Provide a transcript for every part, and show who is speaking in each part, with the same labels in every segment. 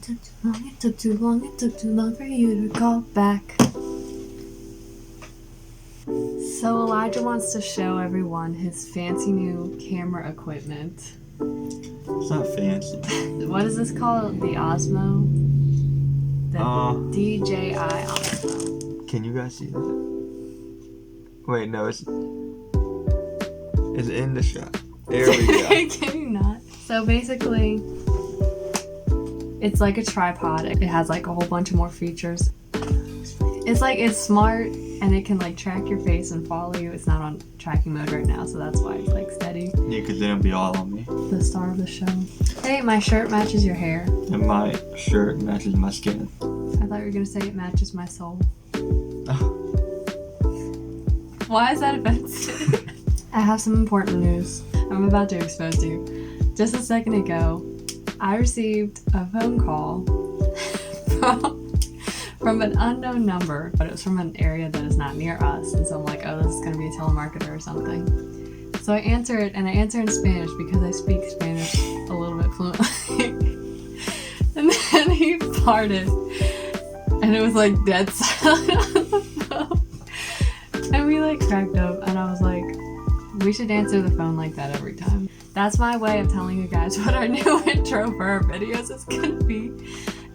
Speaker 1: It took too long for you to call back. So Elijah wants to show everyone his fancy new camera equipment.
Speaker 2: It's not fancy.
Speaker 1: What is this called? The Osmo? The DJI Osmo.
Speaker 2: Can you guys see that? Wait, no, it's in the shot. There we go.
Speaker 1: Can you not? So basically, it's like a tripod. It has like a whole bunch of more features. It's smart and it can like track your face and follow you. It's not on tracking mode right now, so that's why it's like steady.
Speaker 2: Yeah, because then it'll be all on me.
Speaker 1: The star of the show. Hey, my shirt matches your hair.
Speaker 2: And my shirt matches my skin.
Speaker 1: I thought you were gonna say it matches my soul. Why is that offensive? I have some important news I'm about to expose to you. Just a second ago, I received a phone call from an unknown number, but it was from an area that is not near us, and so I'm like, oh, this is gonna be a telemarketer or something. So I answer it, and I answer in Spanish because I speak Spanish a little bit fluently. And then he farted, and it was like dead silent on the phone. And we like cracked up, and I was like, we should answer the phone like that every time. That's my way of telling you guys what our new intro for our videos is gonna be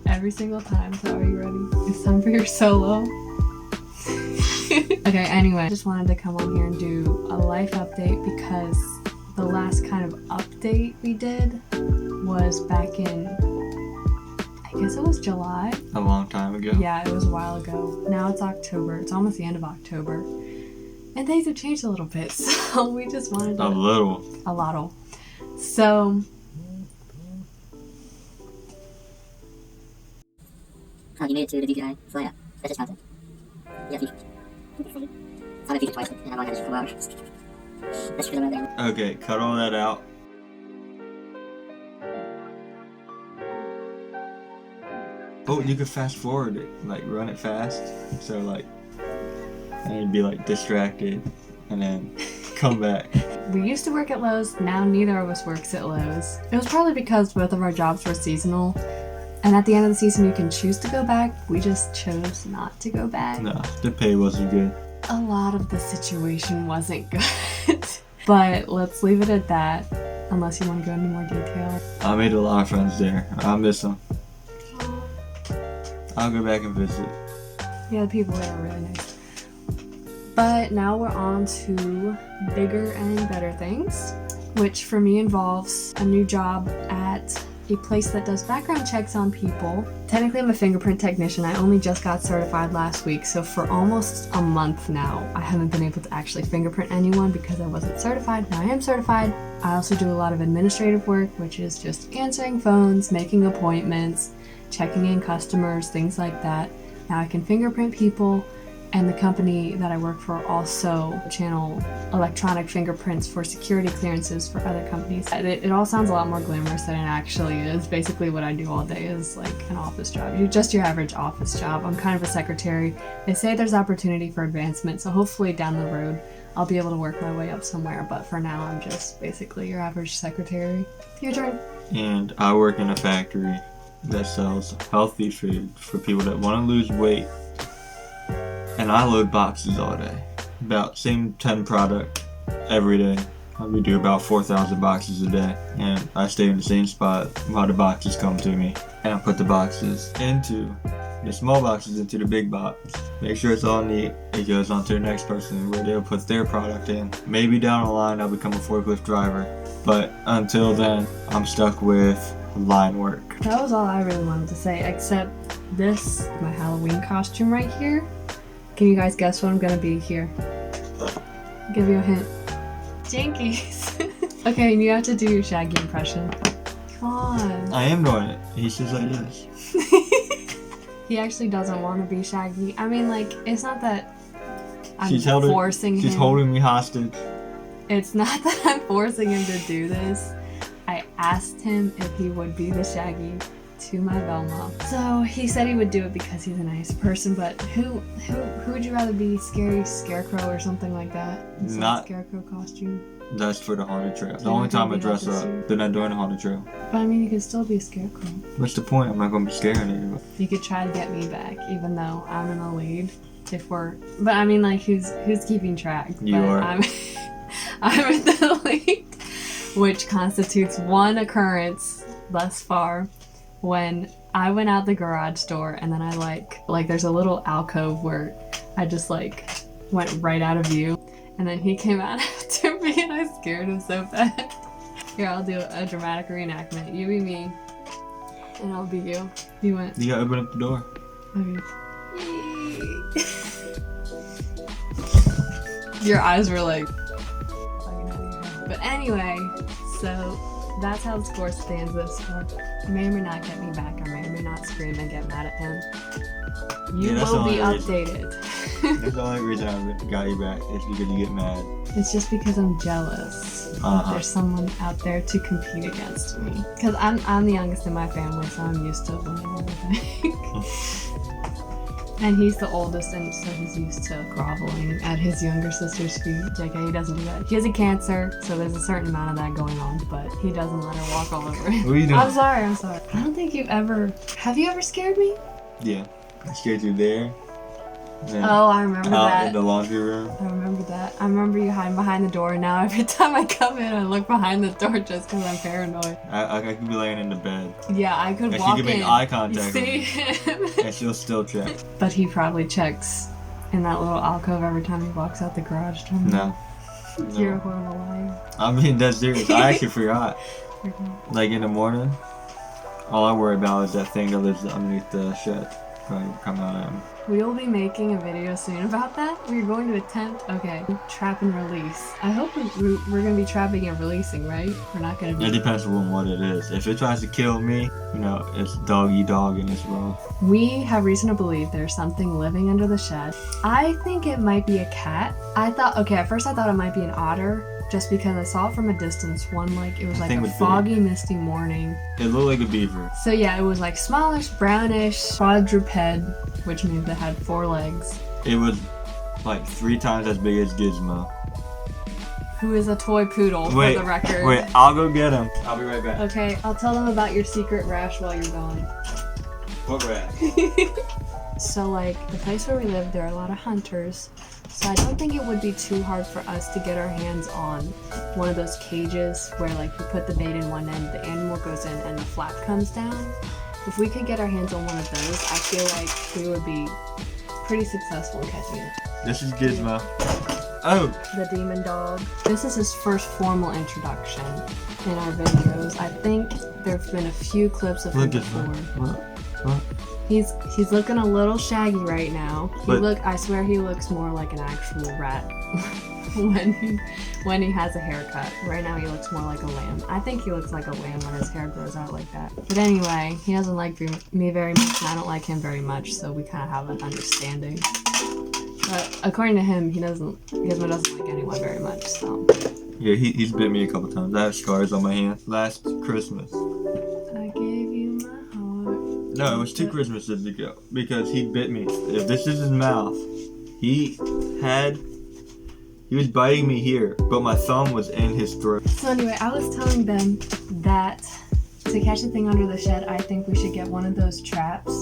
Speaker 1: every single time. So are you ready? It's time for your solo. Okay, anyway, I just wanted to come on here and do a life update because the last kind of update we did was back in, I guess it was July.
Speaker 2: A long time ago.
Speaker 1: Yeah, it was a while ago. Now it's October. It's almost the end of October. And things have changed a little bit, so we just wanted to...
Speaker 2: A little.
Speaker 1: A lotto. So...
Speaker 3: Oh, you made it to the DJI. So yeah, that's just content. Yeah, featured. I'm featured twice, and I've only had it for 4 hours. That's because I'm right there.
Speaker 2: Okay, cut all that out. Oh, you could fast forward it, like run it fast. So like, and you'd be like distracted, and then come back.
Speaker 1: We used to work at Lowe's, now neither of us works at Lowe's. It was probably because both of our jobs were seasonal, and at the end of the season you can choose to go back. We just chose not to go back.
Speaker 2: No, the pay wasn't good.
Speaker 1: A lot of the situation wasn't good. But let's leave it at that, unless you want to go into more detail.
Speaker 2: I made a lot of friends there. I miss them. I'll go back and visit.
Speaker 1: Yeah, the people there are really nice. But now we're on to bigger and better things, which for me involves a new job at a place that does background checks on people. Technically, I'm a fingerprint technician. I only just got certified last week, so for almost a month now, I haven't been able to actually fingerprint anyone because I wasn't certified. Now I am certified. I also do a lot of administrative work, which is just answering phones, making appointments, checking in customers, things like that. Now I can fingerprint people, and the company that I work for also channel electronic fingerprints for security clearances for other companies. It all sounds a lot more glamorous than it actually is. Basically what I do all day is like an office job. Just your average office job. I'm kind of a secretary. They say there's opportunity for advancement, so hopefully down the road I'll be able to work my way up somewhere, but for now I'm just basically your average secretary. Your turn.
Speaker 2: And I work in a factory that sells healthy food for people that want to lose weight. And I load boxes all day. About same 10 product every day. We do about 4,000 boxes a day. And I stay in the same spot while the boxes come to me. And I put the boxes into, the small boxes into the big box. Make sure it's all neat. It goes on to the next person where they'll put their product in. Maybe down the line I'll become a forklift driver. But until then, I'm stuck with line work.
Speaker 1: That was all I really wanted to say, except this, my Halloween costume right here. Can you guys guess what I'm gonna be here? I'll give you a hint. Jinkies. Okay, and you have to do your Shaggy impression. Come on.
Speaker 2: I am doing it. He says like this.
Speaker 1: He actually doesn't want to be Shaggy. I mean, like, it's not that I'm forcing him.
Speaker 2: She's holding me hostage.
Speaker 1: It's not that I'm forcing him to do this. I asked him if he would be the Shaggy to my Velma. So he said he would do it because he's a nice person, but who would you rather be? Scary Scarecrow or something like that?
Speaker 2: Not
Speaker 1: Scarecrow costume.
Speaker 2: That's for the haunted trail. The only time I dress up, then I'm doing the haunted trail.
Speaker 1: But I mean, you could still be a scarecrow.
Speaker 2: What's the point? I'm not gonna be scaring you.
Speaker 1: You could try to get me back, even though I'm in the lead. But I mean, like, who's keeping track?
Speaker 2: You
Speaker 1: but
Speaker 2: are.
Speaker 1: I'm in the lead, which constitutes one occurrence thus far when I went out the garage door and then I like there's a little alcove where I just like went right out of view, and then he came out after me and I scared him so bad. Here, I'll do a dramatic reenactment. You be me, and I'll be you. You went.
Speaker 2: You gotta open up the door.
Speaker 1: Okay. Your eyes were like fucking out of your head. But anyway, so that's how the score stands this far. You may or may not get me back. I may or may not scream and get mad at him. You will be updated.
Speaker 2: That's the only reason I got you back is because you get mad.
Speaker 1: It's just because I'm jealous. There's someone out there to compete against me. Because I'm the youngest in my family, so I'm used to winning everything. And he's the oldest, and so he's used to groveling at his younger sister's feet. JK, he doesn't do that. He has a cancer, so there's a certain amount of that going on, but he doesn't let her walk all over him.
Speaker 2: What are you doing?
Speaker 1: I'm sorry. I don't think have you ever scared me?
Speaker 2: Yeah. I scared you there.
Speaker 1: Oh, I remember that.
Speaker 2: Out in the laundry room.
Speaker 1: I remember that. I remember you hiding behind the door, and now every time I come in, I look behind the door just because I'm paranoid.
Speaker 2: I could be laying in the bed.
Speaker 1: Yeah, I could
Speaker 2: And
Speaker 1: walk
Speaker 2: she could
Speaker 1: in.
Speaker 2: make eye contact
Speaker 1: See
Speaker 2: with me,
Speaker 1: him.
Speaker 2: and she'll still check.
Speaker 1: But he probably checks in that little alcove every time he walks out the garage door.
Speaker 2: No.
Speaker 1: You're a horrible liar.
Speaker 2: I mean, that's serious. I actually forgot. Like in the morning, all I worry about is that thing that lives underneath the shed. Probably come out at me.
Speaker 1: We will be making a video soon about that. We're going to attempt, trap and release. I hope we're going to be trapping and releasing, right? We're not going to be...
Speaker 2: It depends on what it is. If it tries to kill me, it's dog and it's wrong.
Speaker 1: We have reason to believe there's something living under the shed. I think it might be a cat. At first I thought it might be an otter, just because I saw it from a distance. It was like a foggy, misty morning.
Speaker 2: It looked like a beaver.
Speaker 1: So yeah, it was like smallish, brownish, quadruped, which means it had 4 legs.
Speaker 2: It was like 3 times as big as Gizmo.
Speaker 1: Who is a toy poodle, for the record.
Speaker 2: Wait, I'll go get him. I'll be right back.
Speaker 1: Okay, I'll tell them about your secret rash while you're gone.
Speaker 2: What rash?
Speaker 1: So like, the place where we live, there are a lot of hunters. So I don't think it would be too hard for us to get our hands on one of those cages where like you put the bait in one end, the animal goes in, and the flap comes down. If we could get our hands on one of those, I feel like we would be pretty successful in catching it.
Speaker 2: This is Gizmo. Oh!
Speaker 1: The demon dog. This is his first formal introduction in our videos. I think there have been a few clips of him before.
Speaker 2: What?
Speaker 1: He's looking a little shaggy right now. I swear he looks more like an actual rat when he has a haircut. Right now he looks more like a lamb. I think he looks like a lamb when his hair grows out like that. But anyway, he doesn't like me very much, and I don't like him very much, so we kind of have an understanding. But according to him, Gizmo doesn't like anyone very much, so.
Speaker 2: Yeah, he's bit me a couple times. I have scars on my hand. Last Christmas.
Speaker 1: I gave you my heart.
Speaker 2: No, it was 2 Christmases ago. Because he bit me. If this is his mouth, he was biting me here, but my thumb was in his throat.
Speaker 1: So anyway, I was telling them that to catch the thing under the shed, I think we should get one of those traps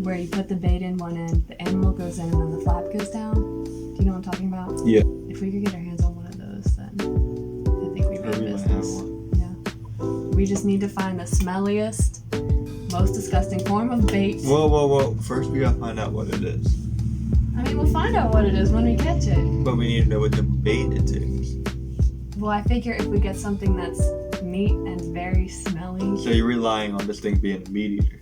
Speaker 1: where you put the bait in one end, the animal goes in, and then the flap goes down. Do you know what I'm talking about?
Speaker 2: Yeah.
Speaker 1: If we could get our hands on one of those, then I think we'd be in business. Yeah. We just need to find the smelliest, most disgusting form of bait.
Speaker 2: Whoa. First we gotta find out what it is.
Speaker 1: I mean, we'll find out what it is when we catch it.
Speaker 2: But we need to know what the bait it is.
Speaker 1: Well, I figure if we get something that's meat and very smelly.
Speaker 2: So you're relying on this thing being a meat eater?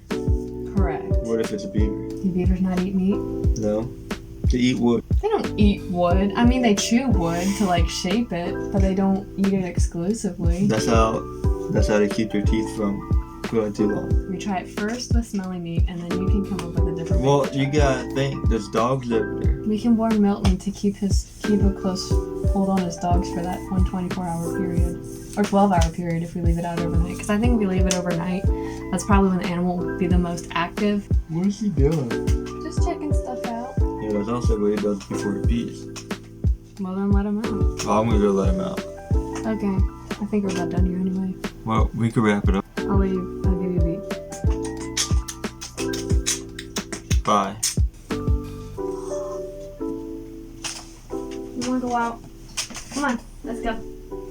Speaker 1: Correct.
Speaker 2: What if it's a beaver?
Speaker 1: Do beavers not eat meat?
Speaker 2: No. They eat wood.
Speaker 1: They don't eat wood. I mean, they chew wood to like shape it, but they don't eat it exclusively.
Speaker 2: That's how they keep their teeth from going too long.
Speaker 1: We try it first with smelly meat, and then you can come up with a different.
Speaker 2: Well, you gotta think. There's dogs over there.
Speaker 1: We can warn Milton to keep a close hold on his dogs for that 24-hour period, or 12-hour period if we leave it out overnight. Because I think if we leave it overnight, that's probably when the animal will be the most active.
Speaker 2: What is he doing?
Speaker 1: Just checking stuff out.
Speaker 2: Yeah, that's also what he does before he pees.
Speaker 1: Well, then let him out.
Speaker 2: Oh, I'm gonna go let him out.
Speaker 1: Okay. I think we're about done here anyway.
Speaker 2: Well, we could wrap it up.
Speaker 1: I'll give you a beat.
Speaker 2: Bye.
Speaker 1: You wanna go out? Come on, let's go.